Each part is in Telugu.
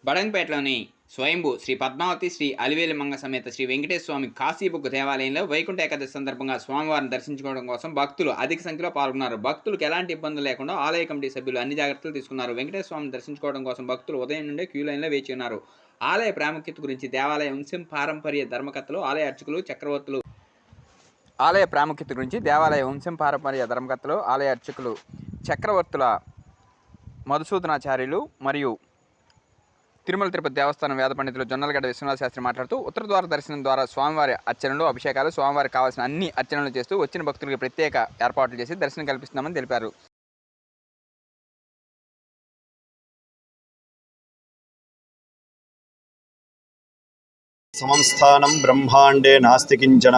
బడంగపేటలోని స్వయంభూ శ్రీ పద్మావతి శ్రీ అలివేలి మంగ సమేత శ్రీ వెంకటేశ్వర స్వామి కాశీబుగ్గ దేవాలయంలో వైకుంఠ ఏకాదశి సందర్భంగా స్వామివారిని దర్శించుకోవడం కోసం భక్తులు అధిక సంఖ్యలో పాల్గొన్నారు. భక్తులకు ఎలాంటి ఇబ్బందులు లేకుండా ఆలయ కమిటీ సభ్యులు అన్ని జాగ్రత్తలు తీసుకున్నారు. వెంకటేశ్వర స్వామిని దర్శించుకోవడం కోసం భక్తులు ఉదయం నుండే క్యూ లైన్లో వేచి ఉన్నారు. ఆలయ ప్రాముఖ్యత గురించి దేవాలయ వంశం పారంపర్య ధర్మకర్తలు, ఆలయ అర్చకులు, చక్రవర్తులు ఆలయ ప్రాముఖ్యత గురించి దేవాలయ వంశం పారంపర్య ధర్మకర్తలు, ఆలయ అర్చకులు, చక్రవర్తుల మధుసూదనాచార్యులు మరియు తిరుమల తిరుపతి దేవస్థానం వేద పండితులు జొన్నలగడ్డ విశ్వనాథ శాస్త్రి మాట్లాడుతూ, ఉత్తర ద్వార దర్శనం ద్వారా స్వామివారి అర్చనలు, అభిషేకాలు, స్వామివారికి కావాల్సిన అన్ని అర్చనలు చేస్తూ వచ్చిన భక్తులకు ప్రత్యేక ఏర్పాట్లు చేసి దర్శనం కల్పిస్తున్నామని తెలిపారు. సమస్థానం బ్రహ్మాండే నాస్తి కించన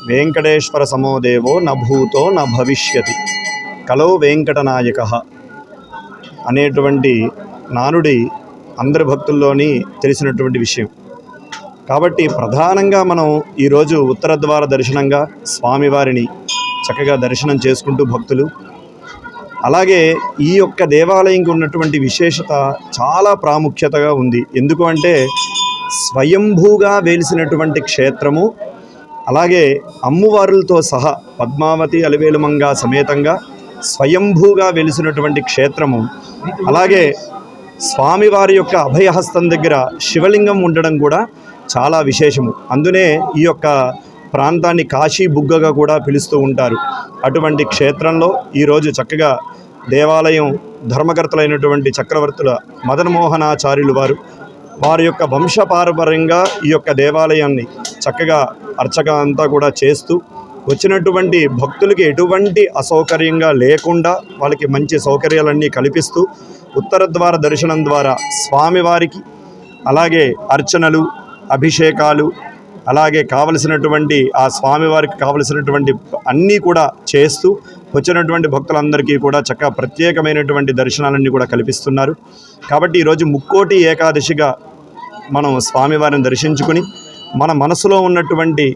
వెంకటేశ్వర సమో దేవో న భూతో న భవిష్యతి కలో వెంకటనాయకః అనేటువంటి నానుడి అందరి భక్తుల్లోని తెలిసినటువంటి విషయం. కాబట్టి ప్రధానంగా మనం ఈరోజు ఉత్తర ద్వార దర్శనంగా స్వామివారిని చక్కగా దర్శనం చేసుకుంటూ భక్తులు, అలాగే ఈ యొక్క దేవాలయంకి ఉన్నటువంటి విశేషత చాలా ప్రాముఖ్యతగా ఉంది. ఎందుకు అంటే స్వయంభూగా వెలిసినటువంటి క్షేత్రము, అలాగే అమ్మవారులతో సహా పద్మావతి అలివేలుమంగ సమేతంగా స్వయంభూగా వెలిసినటువంటి క్షేత్రము, అలాగే స్వామివారి యొక్క అభయహస్తం దగ్గర శివలింగం ఉండడం కూడా చాలా విశేషము. అందునే ఈ యొక్క ప్రాంతాన్ని కాశీ బుగ్గగా కూడా పిలుస్తూ ఉంటారు. అటువంటి క్షేత్రంలో ఈరోజు చక్కగా దేవాలయం ధర్మకర్తలైనటువంటి చక్రవర్తుల మదనమోహనాచార్యులు వారి యొక్క వంశపారంపర్యంగా ఈ యొక్క దేవాలయాన్ని చక్కగా అర్చక అంతా కూడా చేస్తూ వచ్చినటువంటి భక్తులకి ఎటువంటి అసౌకర్యంగా లేకుండా వాళ్ళకి మంచి సౌకర్యాలన్నీ కల్పిస్తూ ఉత్తర ద్వార దర్శనం ద్వారా స్వామివారికి అలాగే అర్చనలు, అభిషేకాలు, అలాగే కావలసినటువంటి ఆ స్వామివారికి కావలసినటువంటి అన్నీ కూడా చేస్తూ వచ్చినటువంటి భక్తులందరికీ కూడా చక్కగా ప్రత్యేకమైనటువంటి దర్శనాలన్నీ కూడా కల్పిస్తున్నారు. కాబట్టి ఈరోజు ముక్కోటి ఏకాదశిగా మనం స్వామివారిని దర్శించుకుని మన మనసులో ఉన్నటువంటి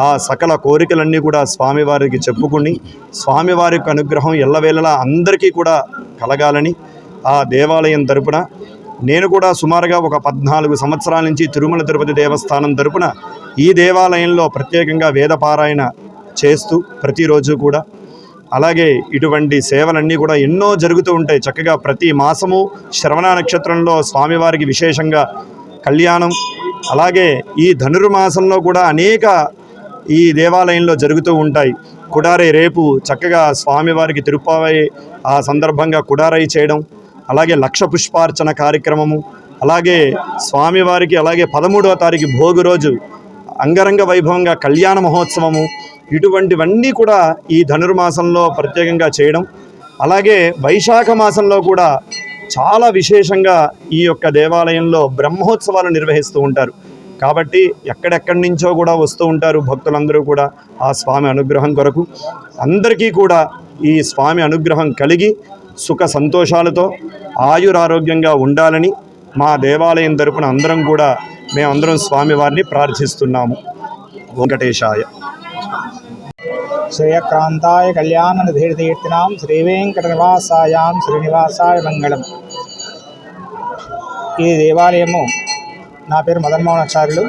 ఆ సకల కోరికలన్నీ కూడా స్వామివారికి చెప్పుకుని స్వామివారి యొక్క అనుగ్రహం ఎల్లవేళలా అందరికీ కూడా కలగాలని ఆ దేవాలయం తరపున నేను కూడా సుమారుగా ఒక 14 సంవత్సరాల నుంచి తిరుమల తిరుపతి దేవస్థానం తరపున ఈ దేవాలయంలో ప్రత్యేకంగా వేదపారాయణ చేస్తూ ప్రతిరోజు కూడా, అలాగే ఇటువంటి సేవలన్నీ కూడా ఎన్నో జరుగుతూ ఉంటాయి. చక్కగా ప్రతి మాసము శ్రవణ నక్షత్రంలో స్వామివారికి విశేషంగా కళ్యాణం, అలాగే ఈ ధనుర్మాసంలో కూడా అనేక ఈ దేవాలయంలో జరుగుతూ ఉంటాయి. కుడారై రేపు చక్కగా స్వామివారికి తిరుప్పావై ఆ సందర్భంగా కుడారై చేయడం, అలాగే లక్ష పుష్పార్చన కార్యక్రమము, అలాగే స్వామివారికి అలాగే 13వ తారీఖు భోగి రోజు అంగరంగ వైభవంగా కళ్యాణ మహోత్సవము, ఇటువంటివన్నీ కూడా ఈ ధనుర్మాసంలో ప్రత్యేకంగా చేయడం, అలాగే వైశాఖ మాసంలో కూడా చాలా విశేషంగా ఈ యొక్క దేవాలయంలో బ్రహ్మోత్సవాలు నిర్వహిస్తూ ఉంటారు. కాబట్టి ఎక్కడెక్కడి నుంచో కూడా వస్తూ ఉంటారు భక్తులందరూ కూడా ఆ స్వామి అనుగ్రహం కొరకు. అందరికీ కూడా ఈ స్వామి అనుగ్రహం కలిగి సుఖ సంతోషాలతో ఆయురారోగ్యంగా ఉండాలని మా దేవాలయం తరపున అందరం కూడా మేమందరం స్వామివారిని ప్రార్థిస్తున్నాము. వెంకటేశాయ. శ్రేయక్రాంతాయ కళ్యాణ నిధీర్తీర్థినాం శ్రీ వెంకట నివాసాయాం శ్రీనివాసాయ మంగళం. ఈ దేవాలయము, నా పేరు మదన్మోహనాచార్యులు,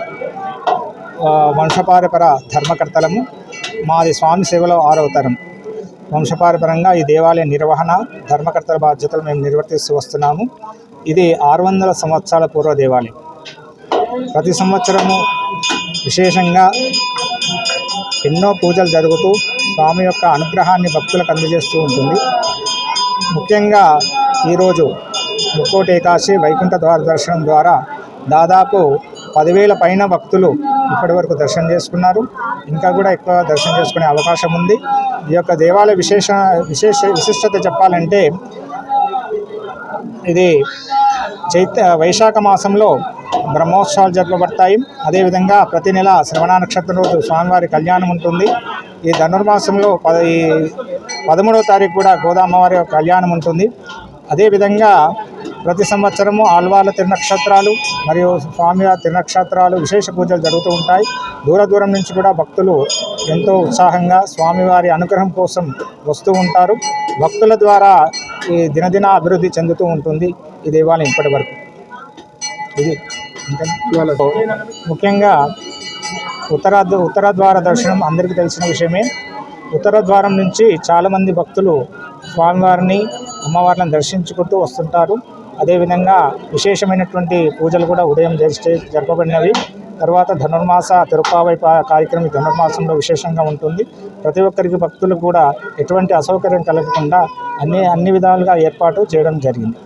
వంశపారపర ధర్మకర్తలము. మాది స్వామి సేవలో 6వ తరం. వంశపారపరంగా ఈ దేవాలయ నిర్వహణ, ధర్మకర్తల బాధ్యతలు మేము నిర్వర్తిస్తూ వస్తున్నాము. ఇది 600 సంవత్సరాల పూర్వ దేవాలయం. ప్రతి సంవత్సరము విశేషంగా ఎన్నో పూజలు జరుగుతూ స్వామి యొక్క అనుగ్రహాన్ని భక్తులకు అందజేస్తూ ఉంటుంది. ముఖ్యంగా ఈరోజు ముక్కోటి ఏకాదశి వైకుంఠ ద్వార దర్శనం ద్వారా దాదాపు 10,000 పైన భక్తులు ఇప్పటి వరకు దర్శనం చేసుకున్నారు. ఇంకా కూడా ఎక్కువ దర్శనం చేసుకునే అవకాశం ఉంది. ఈ యొక్క దేవాలయ విశిష్టత చెప్పాలంటే, ఇది వైశాఖ మాసంలో బ్రహ్మోత్సవాలు జరపబడతాయి. అదేవిధంగా ప్రతి నెల శ్రవణ నక్షత్రం రోజు స్వామివారి కళ్యాణం ఉంటుంది. ఈ ధనుర్మాసంలో 13వ తారీఖు కూడా గోదామ్మవారి కళ్యాణం ఉంటుంది. అదేవిధంగా ప్రతి సంవత్సరము ఆళ్వార్ల తిరునక్షత్రాలు మరియు స్వామివారి తిరునక్షత్రాలు విశేష పూజలు జరుగుతూ ఉంటాయి. దూరం నుంచి కూడా భక్తులు ఎంతో ఉత్సాహంగా స్వామివారి అనుగ్రహం కోసం వస్తూ ఉంటారు. భక్తుల ద్వారా ఈ దినదిన అభివృద్ధి చెందుతూ ఉంటుంది ఈ దేవాలయం ఇప్పటి వరకు. ఇది ముఖ్యంగా ఉత్తర ద్వార దర్శనం అందరికీ తెలిసిన విషయమే. ఉత్తర ద్వారం నుంచి చాలామంది భక్తులు స్వామివారిని అమ్మవారిని దర్శించుకుంటూ వస్తుంటారు. అదేవిధంగా విశేషమైనటువంటి పూజలు కూడా ఉదయం జరపబడినవి. తర్వాత ధనుర్మాస తిరుప్పావై కార్యక్రమం ధనుర్మాసంలో విశేషంగా ఉంటుంది. ప్రతి ఒక్కరికి భక్తులకు కూడా ఎటువంటి అసౌకర్యం కలగకుండా అన్ని విధాలుగా ఏర్పాటు చేయడం జరిగింది.